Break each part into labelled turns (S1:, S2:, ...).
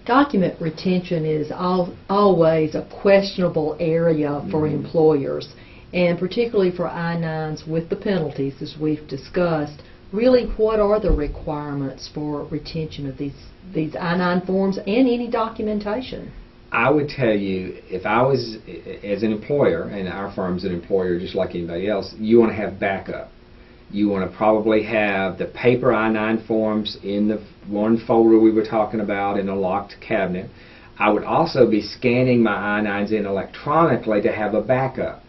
S1: Document retention is always a questionable area for employers, and particularly for I-9s with the penalties, as we've discussed. Really, what are the requirements for retention of these I-9 forms and any documentation?
S2: I would tell you, if I was, as an employer, and our firm's an employer just like anybody else, you want to have backup. You want to probably have the paper I-9 forms in the one folder we were talking about in a locked cabinet. I would also be scanning my I-9s in electronically to have a backup.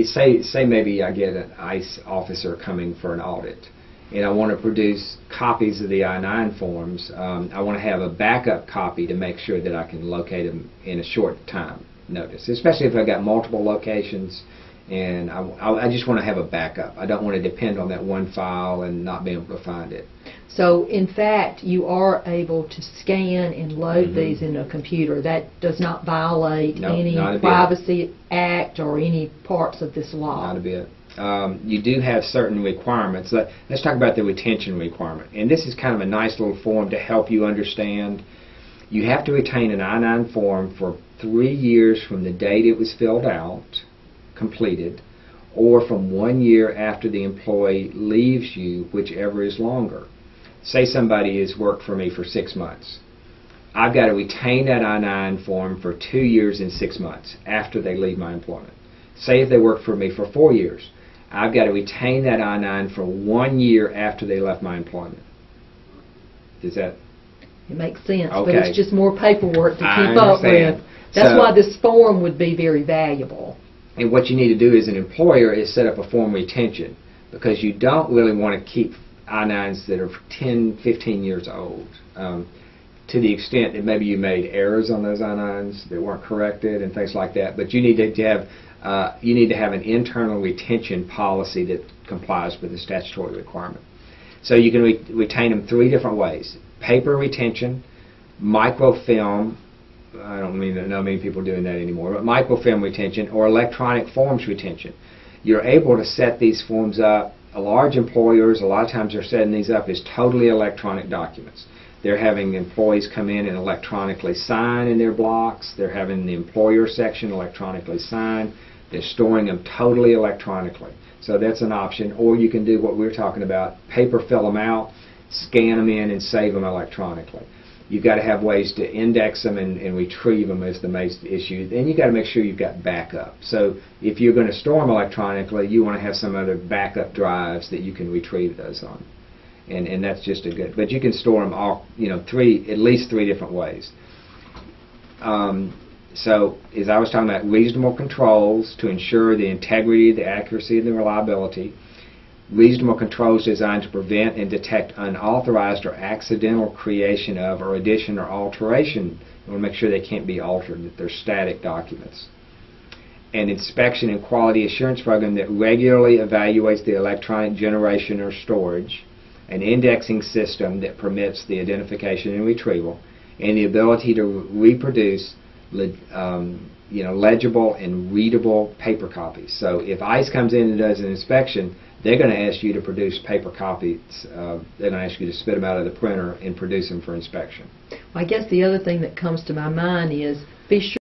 S2: Say maybe I get an ICE officer coming for an audit, and I want to produce copies of the I-9 forms. I want to have a backup copy to make sure that I can locate them in a short time notice, especially if I've got multiple locations, and I just want to have a backup. I don't want to depend on that one file and not be able to find it.
S1: So, in fact, you are able to scan and load these in a computer. That does not violate any Privacy Act or any parts of this law.
S2: Not a bit. You do have certain requirements. Let's talk about the retention requirement. And this is kind of a nice little form to help you understand. You have to retain an I-9 form for 3 years from the date it was filled out, completed, or from 1 year after the employee leaves you, whichever is longer. Say somebody has worked for me for 6 months. I've got to retain that I-9 form for 2 years and 6 months after they leave my employment. Say if they worked for me for 4 years, I've got to retain that I-9 for 1 year after they left my employment. Does that?
S1: It makes sense,
S2: okay.
S1: But it's just more paperwork to keep up with. That's why this form would be very valuable.
S2: And what you need to do as an employer is set up a form retention, because you don't really want to keep I-9s that are 10, 15 years old. To the extent that maybe you made errors on those I-9s that weren't corrected and things like that, but you need to have an internal retention policy that complies with the statutory requirement. So you can retain them 3 different ways: paper retention, microfilm. I don't know many people doing that anymore, but microfilm retention, or electronic forms retention. You're able to set these forms up. Large employers, a lot of times they're setting these up as totally electronic documents. They're having employees come in and electronically sign in their blocks. They're having the employer section electronically sign. They're storing them totally electronically. So that's an option. Or you can do what we're talking about: paper fill them out, scan them in, and save them electronically. You've got to have ways to index them and retrieve them is the main issue. Then you've got to make sure you've got backup. So if you're going to store them electronically, you want to have some other backup drives that you can retrieve those on. And that's just a good. But you can store them all, at least three different ways. So as I was talking about, reasonable controls to ensure the integrity, the accuracy, and the reliability. Reasonable controls designed to prevent and detect unauthorized or accidental creation of, or addition or alteration. You want to make sure they can't be altered, that they're static documents. An inspection and quality assurance program that regularly evaluates the electronic generation or storage. An indexing system that permits the identification and retrieval. And the ability to reproduce legible and readable paper copies. So if ICE comes in and does an inspection, they're going to ask you to produce paper copies. They're going to ask you to spit them out of the printer and produce them for inspection.
S1: Well, I guess the other thing that comes to my mind is be sure